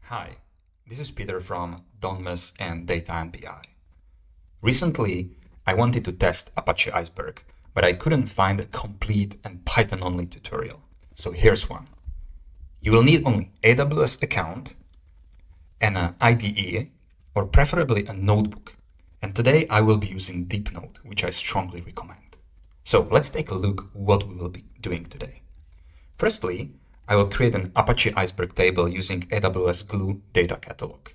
Hi, this is Peter from Donmus and Data&BI. Recently, I wanted to test Apache Iceberg, but I couldn't find a complete and Python-only tutorial. So here's one. You will need only AWS account and an IDE, or preferably a notebook. And today I will be using DeepNote, which I strongly recommend. So let's take a look what we will be doing today. Firstly, I will create an Apache Iceberg table using AWS Glue Data Catalog.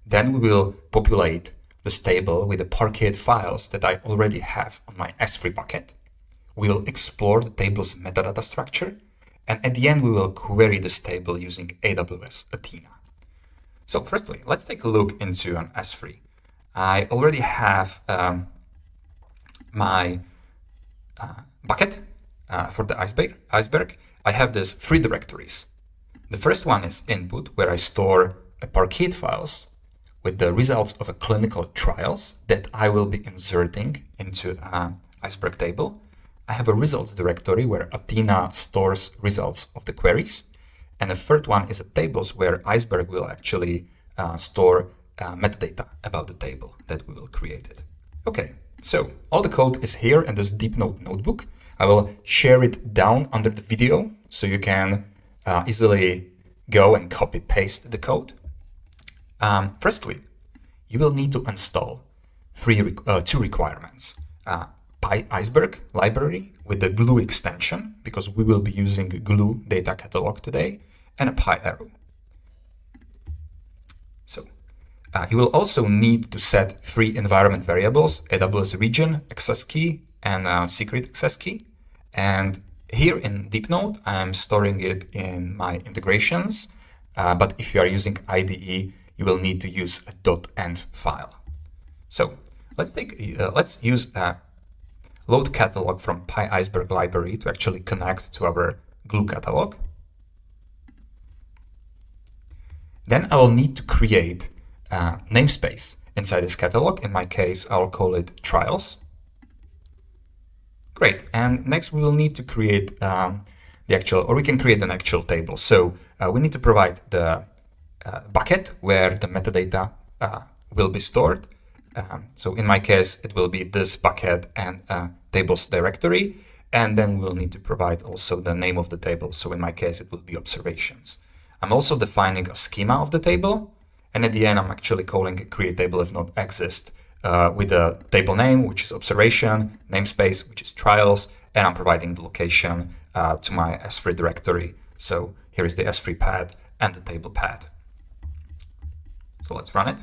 Then we will populate this table with the Parquet files that I already have on my S3 bucket. We'll explore the table's metadata structure, and at the end we will query this table using AWS Athena. So firstly, let's take a look into an S3. I already have my bucket for the Iceberg. I have these three directories. The first one is input, where I store a Parquet files with the results of a clinical trials that I will be inserting into an Iceberg table. I have a results directory where Athena stores results of the queries. And the third one is a tables where Iceberg will actually store metadata about the table that we will create it. Okay, so all the code is here in this DeepNote notebook. I will share it down under the video so you can easily go and copy paste the code. Firstly, you will need to install two requirements. Iceberg library with the Glue extension, because we will be using Glue Data Catalog today, and a PyArrow. So you will also need to set three environment variables: AWS region, access key, and secret access key. And here in DeepNote, I'm storing it in my integrations. But if you are using IDE, you will need to use a .env file. So let's use a load catalog from PyIceberg library to actually connect to our Glue catalog. Then I will need to create a namespace inside this catalog. In my case, I'll call it trials. Great. And next we will need to create we can create an actual table. So we need to provide the bucket where the metadata will be stored. So in my case, it will be this bucket and tables directory. And then we'll need to provide also the name of the table. So in my case, it will be observations. I'm also defining a schema of the table. And at the end, I'm actually calling it create table if not exist with a table name, which is observation, namespace, which is trials, and I'm providing the location to my S3 directory. So here is the S3 path and the table path. So let's run it.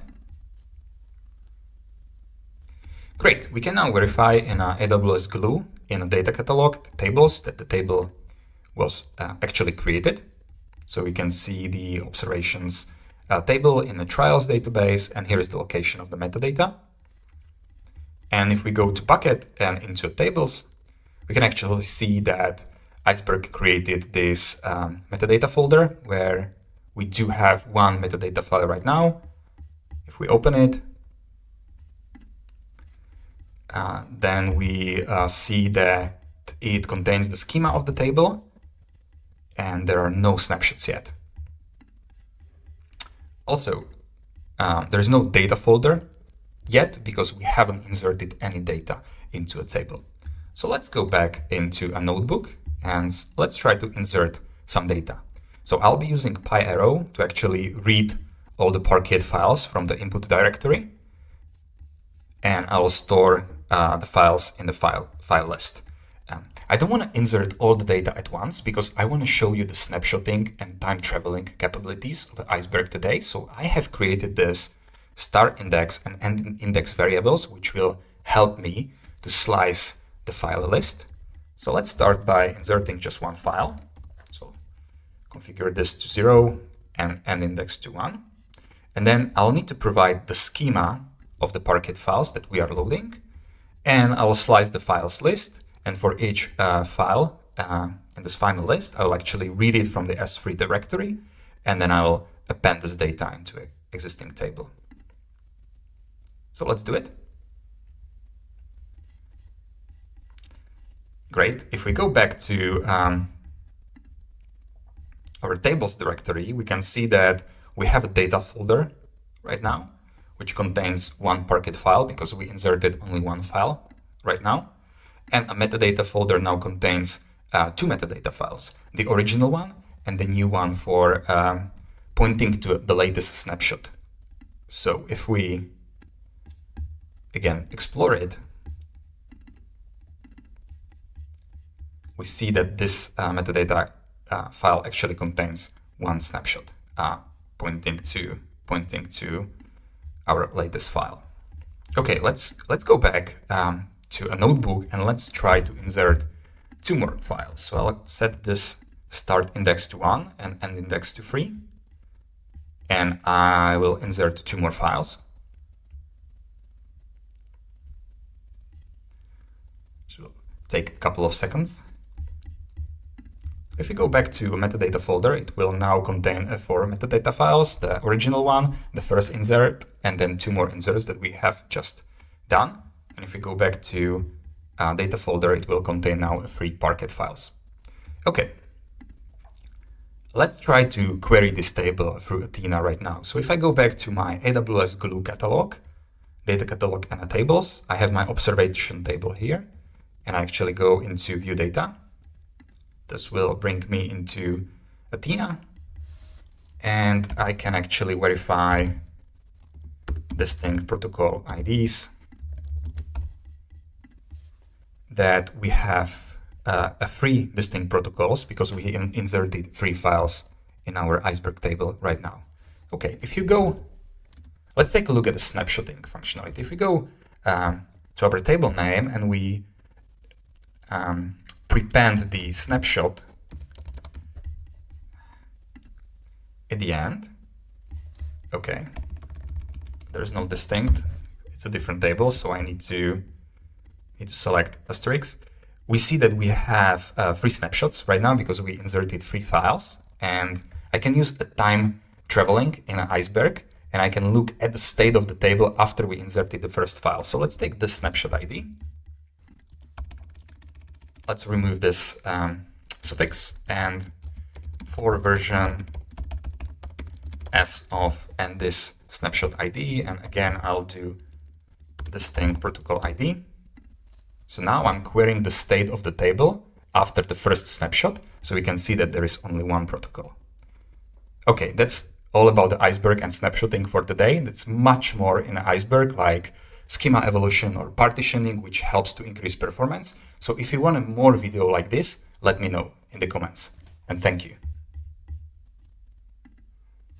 Great. We can now verify in AWS Glue in a data catalog tables that the table was actually created. So we can see the observations table in the trials database, and here is the location of the metadata. And if we go to bucket and into tables, we can actually see that Iceberg created this metadata folder where we do have one metadata file right now. If we open it, then we see that it contains the schema of the table, and there are no snapshots yet. Also, there is no data folder yet because we haven't inserted any data into a table. So let's go back into a notebook and let's try to insert some data. So I'll be using PyArrow to actually read all the Parquet files from the input directory, and I will store the files in the file list. I don't want to insert all the data at once because I want to show you the snapshotting and time traveling capabilities of Iceberg today. So I have created this start index and end index variables, which will help me to slice the file list. So let's start by inserting just one file. So configure this to 0 and end index to 1. And then I'll need to provide the schema of the Parquet files that we are loading. And I will slice the files list. And for each file in this final list, I will actually read it from the S3 directory. And then I will append this data into an existing table. So let's do it. Great. If we go back to our tables directory, we can see that we have a data folder right now, which contains one Parquet file because we inserted only one file right now. And a metadata folder now contains two metadata files, the original one and the new one for pointing to the latest snapshot. So if we, again, explore it, we see that this metadata file actually contains one snapshot pointing to our latest file. Okay, let's go back to a notebook and let's try to insert two more files. So I'll set this start index to 1 and end index to 3. And I will insert two more files. So it'll take a couple of seconds. If we go back to a metadata folder, it will now contain four metadata files, the original one, the first insert, and then two more inserts that we have just done. And if we go back to data folder, it will contain now three Parquet files. Okay, let's try to query this table through Athena right now. So if I go back to my AWS Glue Catalog, Data Catalog and Tables, I have my observation table here, and I actually go into View Data. This will bring me into Athena, and I can actually verify distinct protocol IDs that we have three distinct protocols because we inserted three files in our Iceberg table right now. Okay, if you go, let's take a look at the snapshotting functionality. If we go to our table name and we prepend the snapshot at the end, okay, there is no distinct, it's a different table, so I need to select asterisk. We see that we have three snapshots right now because we inserted three files, and I can use a time traveling in an Iceberg, and I can look at the state of the table after we inserted the first file. So let's take this snapshot ID. Let's remove this suffix, and for version as of and this snapshot ID, and again I'll do distinct protocol ID. So now I'm querying the state of the table after the first snapshot, so we can see that there is only one protocol. Okay, that's all about the Iceberg and snapshotting for today. That's much more in an Iceberg, like schema evolution or partitioning, which helps to increase performance. So if you want a more video like this, let me know in the comments. And thank you.